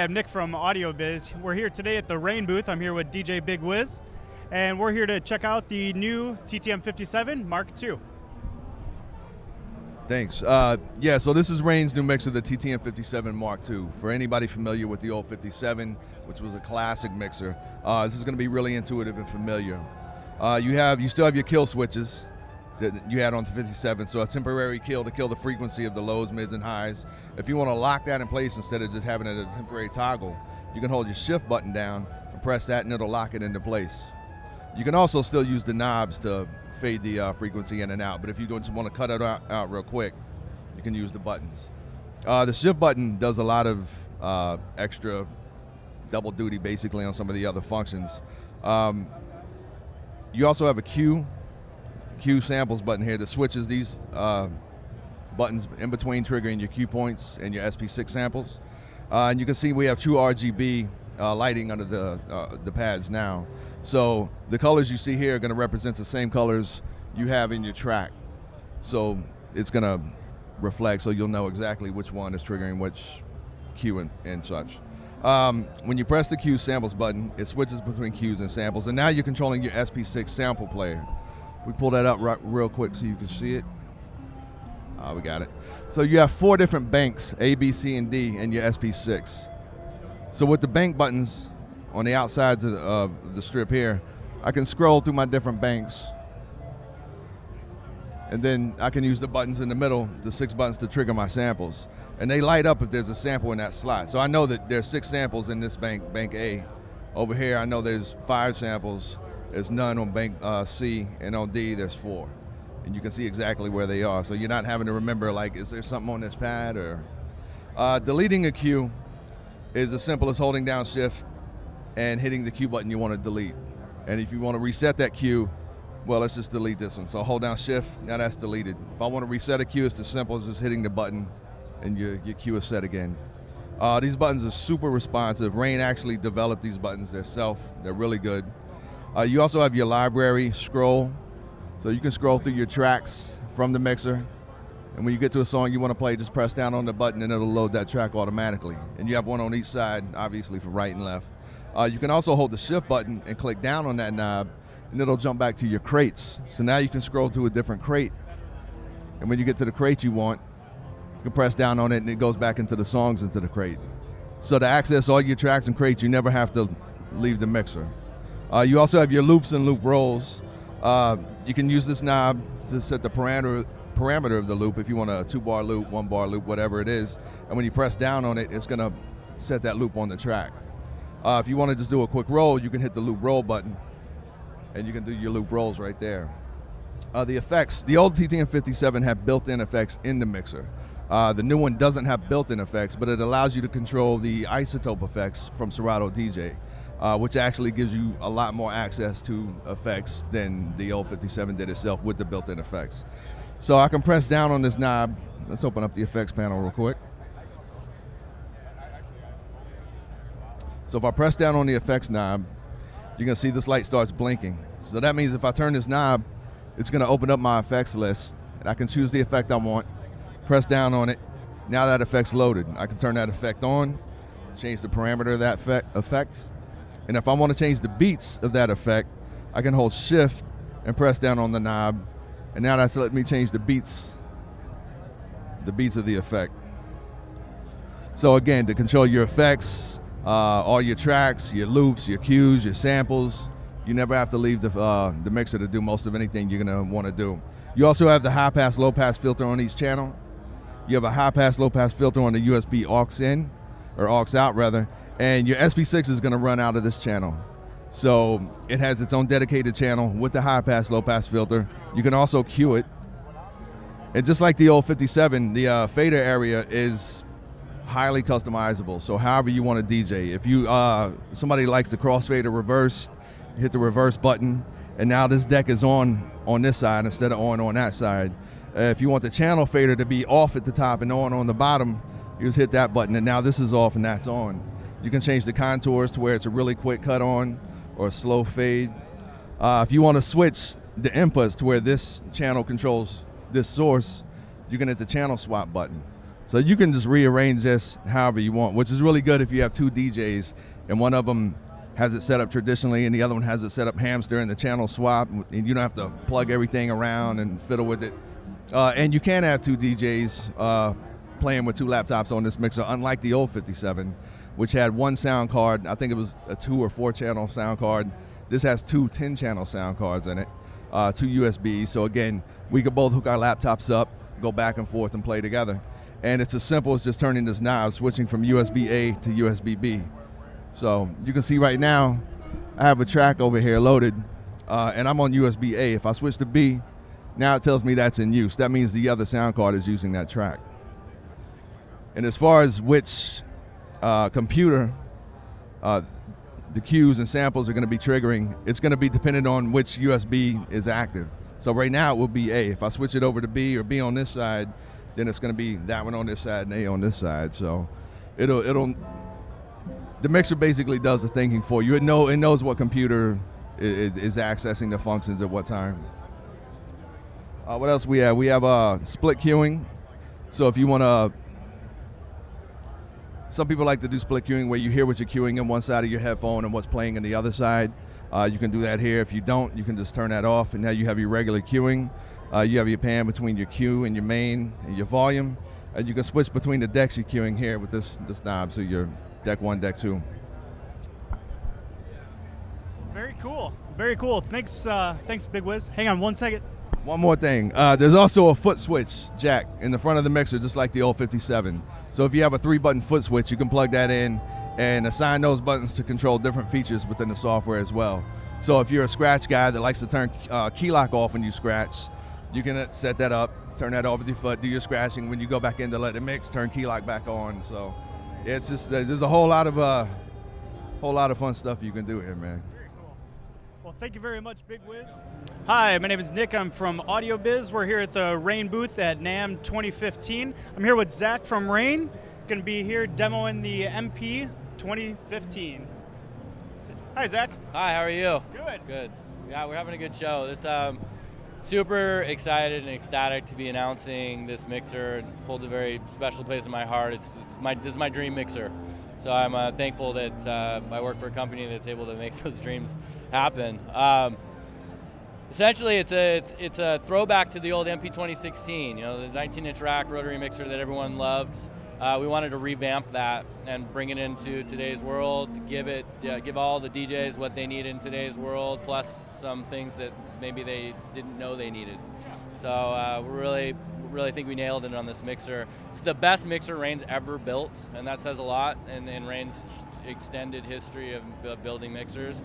I'm Nick from Audio Biz. We're here today at the Rane booth. I'm here with DJ Big Wiz, and we're here to check out the new TTM 57 Mark II. Thanks. Yeah, so this is Rane's new mixer, the TTM 57 Mark II. For anybody familiar with the old 57, which was a classic mixer, this is going to be really intuitive and familiar. You still have your kill switches that you had on the 57, so a temporary kill to kill the frequency of the lows, mids, and highs. If you want to lock that in place instead of just having it as a temporary toggle, you can hold your shift button down and press that and it'll lock it into place. You can also still use the knobs to fade the frequency in and out, but if you just want to cut it out real quick, you can use the buttons. The shift button does a lot of extra double duty basically on some of the other functions. You also have a Q samples button here that switches these buttons in between triggering your Q points and your SP6 samples. And you can see we have true RGB lighting under the pads now. So the colors you see here are going to represent the same colors you have in your track. So it's going to reflect, so you'll know exactly which one is triggering which Q and such. When you press the Q samples button, it switches between Qs and samples, and now you're controlling your SP6 sample player. We pull that up real quick so you can see it. We got it. So you have 4 different banks, A, B, C, and D, in your SP6. So with the bank buttons on the outsides of the strip here, I can scroll through my different banks, and then I can use the buttons in the middle, the 6 buttons, to trigger my samples. And they light up if there's a sample in that slot. So I know that there's 6 samples in this bank, bank A. Over here, I know there's 5 samples. There's none on bank C, and on D there's 4. And you can see exactly where they are. So you're not having to remember, like, is there something on this pad? Or deleting a Q is as simple as holding down Shift and hitting the Q button you want to delete. And if you want to reset that Q, well, let's just delete this one. So hold down Shift, now that's deleted. If I want to reset a Q, it's as simple as just hitting the button and your Q is set again. These buttons are super responsive. Rane actually developed these buttons themselves. They're really good. You also have your library scroll, so you can scroll through your tracks from the mixer, and when you get to a song you want to play, just press down on the button and it'll load that track automatically. And you have one on each side, obviously, for right and left. You can also hold the shift button and click down on that knob, and it'll jump back to your crates. So now you can scroll to a different crate, and when you get to the crate you want, you can press down on it and it goes back into the songs into the crate. So to access all your tracks and crates, you never have to leave the mixer. You also have your loops and loop rolls. You can use this knob to set the parameter of the loop if you want a 2-bar loop, 1-bar loop, whatever it is. And when you press down on it, it's going to set that loop on the track. If you want to just do a quick roll, you can hit the loop roll button, and you can do your loop rolls right there. The effects, the old TTM 57 have built-in effects in the mixer. The new one doesn't have built-in effects, but it allows you to control the isotope effects from Serato DJ. Which actually gives you a lot more access to effects than the old 57 did itself with the built-in effects. So I can press down on this knob. Let's open up the effects panel real quick. So if I press down on the effects knob, you can see this light starts blinking. So that means if I turn this knob, it's going to open up my effects list, and I can choose the effect I want, press down on it. Now that effect's loaded. I can turn that effect on, change the parameter of that effect. And if I want to change the beats of that effect, I can hold Shift and press down on the knob, and now that's letting me change the beats of the effect. So again, to control your effects, all your tracks, your loops, your cues, your samples, you never have to leave the mixer to do most of anything you're going to want to do. You also have the high-pass, low-pass filter on each channel. You have a high-pass, low-pass filter on the USB aux in, or aux out rather, and your SP6 is going to run out of this channel. So it has its own dedicated channel with the high pass, low pass filter. You can also cue it. And just like the old 57, the fader area is highly customizable. So however you want to DJ. If you somebody likes the crossfader reverse, you hit the reverse button, and now this deck is on this side instead of on that side. If you want the channel fader to be off at the top and on the bottom, you just hit that button, and now this is off and that's on. You can change the contours to where it's a really quick cut on or a slow fade. If you want to switch the inputs to where this channel controls this source, you can hit the channel swap button. So you can just rearrange this however you want, which is really good if you have two DJs and one of them has it set up traditionally and the other one has it set up hamster and the channel swap, and you don't have to plug everything around and fiddle with it. And you can have two DJs playing with two laptops on this mixer, unlike the old 57, which had one sound card. I think it was a 2 or 4 channel sound card. This has two 10-channel sound cards in it, 2 USBs. So again, we could both hook our laptops up, go back and forth and play together. And it's as simple as just turning this knob, switching from USB-A to USB-B. So you can see right now, I have a track over here loaded, and I'm on USB-A. If I switch to B, now it tells me that's in use. That means the other sound card is using that track. And as far as which computer the cues and samples are going to be triggering, it's going to be dependent on which USB is active. So right now it will be A. If I switch it over to B or B on this side, then it's going to be that one on this side and A on this side. So the mixer basically does the thinking for you. It knows what computer is accessing the functions at what time. What else we have? We have split queuing. So if you want to, some people like to do split queuing where you hear what you're queuing in one side of your headphone and what's playing in the other side. You can do that here. If you don't, you can just turn that off, and now you have your regular queuing. You have your pan between your cue and your main and your volume. And you can switch between the decks you're queuing here with this knob, so your deck 1, deck 2. Very cool. Very cool. Thanks, Big Wiz. Hang on one second. One more thing. There's also a foot switch jack in the front of the mixer, just like the old 57. So if you have a 3-button foot switch, you can plug that in and assign those buttons to control different features within the software as well. So if you're a scratch guy that likes to turn key lock off when you scratch, you can set that up, turn that off with your foot, do your scratching. When you go back in to let it mix, turn key lock back on. So yeah, it's just, there's a whole lot of fun stuff you can do here, man. Well, thank you very much, Big Wiz. Hi, my name is Nick. I'm from Audio Biz. We're here at the Rane booth at NAMM 2015. I'm here with Zach from Rane. Going to be here demoing the MP 2015. Hi, Zach. Hi, how are you? Good. Good. Yeah, we're having a good show. This super excited and ecstatic to be announcing this mixer. It holds a very special place in my heart. This is my dream mixer. So I'm thankful that I work for a company that's able to make those dreams happen. Essentially, it's a throwback to the old MP 2016. You know, the 19-inch rack rotary mixer that everyone loved. We wanted to revamp that and bring it into today's world. Give all the DJs what they need in today's world, plus some things that maybe they didn't know they needed. So we really think we nailed it on this mixer. It's the best mixer Rane's ever built, and that says a lot in Rane's extended history of building mixers.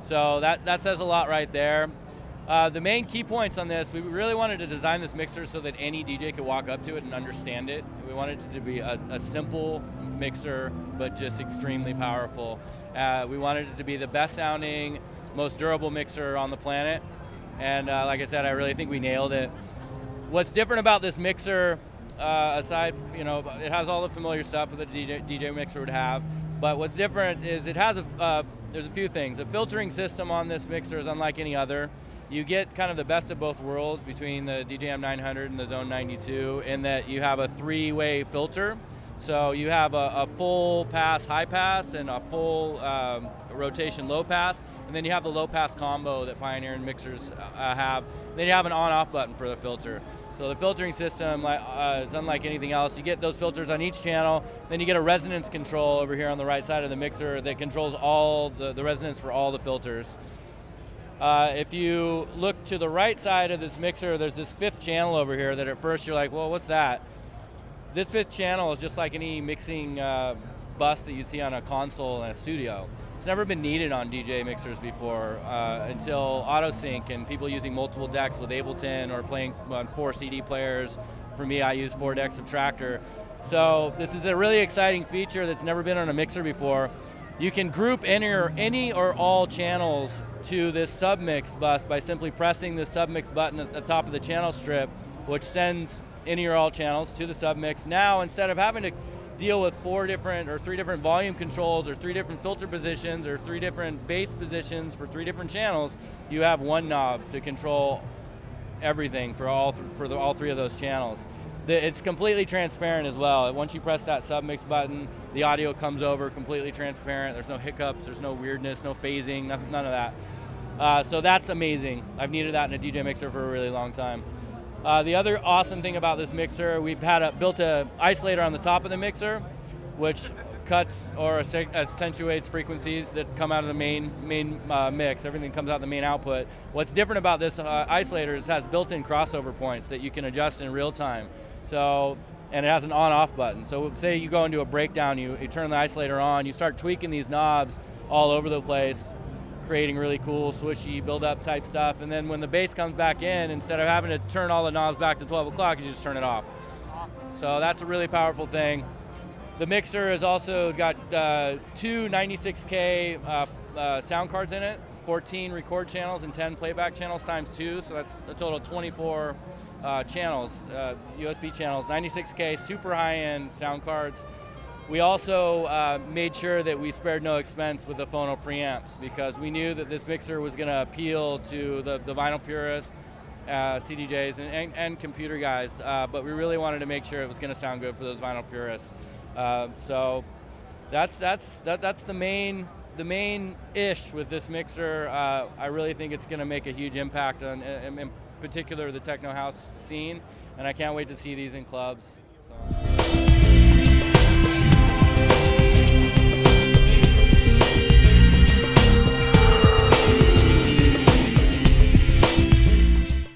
So that says a lot right there. The main key points on this, we really wanted to design this mixer so that any DJ could walk up to it and understand it. We wanted it to be a simple mixer, but just extremely powerful. We wanted it to be the best sounding, most durable mixer on the planet. And like I said, I really think we nailed it. What's different about this mixer, aside, it has all the familiar stuff that a DJ mixer would have, but what's different is it has there's a few things. The filtering system on this mixer is unlike any other. You get kind of the best of both worlds between the DJM 900 and the Zone 92 in that you have a 3-way filter. So you have a full pass high pass and a full rotation low pass, and then you have the low pass combo that Pioneer and mixers have. Then you have an on-off button for the filter. So the filtering system is unlike anything else. You get those filters on each channel, then you get a resonance control over here on the right side of the mixer that controls all the resonance for all the filters. If you look to the right side of this mixer, there's this 5th channel over here that at first you're like, well, what's that? This 5th channel is just like any mixing bus that you see on a console in a studio. It's never been needed on DJ mixers before until AutoSync and people using multiple decks with Ableton or playing on 4 CD players. For me, I use 4 decks of Tractor. So this is a really exciting feature that's never been on a mixer before. You can group any or all channels to this submix bus by simply pressing the submix button at the top of the channel strip, which sends any or all channels to the submix. Now, instead of having to deal with 4 different or 3 different volume controls or 3 different filter positions or 3 different bass positions for 3 different channels, you have one knob to control everything for all 3 of those channels. It's completely transparent as well. Once you press that submix button, the audio comes over completely transparent. There's no hiccups, there's no weirdness, no phasing, none of that. So that's amazing. I've needed that in a DJ mixer for a really long time. The other awesome thing about this mixer, we've built a isolator on the top of the mixer, which cuts or accentuates frequencies that come out of the main mix. Everything comes out the main output. What's different about this isolator is it has built-in crossover points that you can adjust in real time. So, and it has an on-off button. So say you go into a breakdown, you turn the isolator on, you start tweaking these knobs all over the place, creating really cool, swishy, build-up type stuff. And then when the bass comes back in, instead of having to turn all the knobs back to 12 o'clock, you just turn it off. Awesome. So that's a really powerful thing. The mixer has also got two 96K sound cards in it, 14 record channels and 10 playback channels times 2, so that's a total of 24 channels, USB channels, 96K, super high-end sound cards. We also made sure that we spared no expense with the phono preamps because we knew that this mixer was going to appeal to the vinyl purists, CDJs, and computer guys, but we really wanted to make sure it was going to sound good for those vinyl purists. So that's the main ish with this mixer. I really think it's going to make a huge impact on, in particular, the techno house scene, and I can't wait to see these in clubs.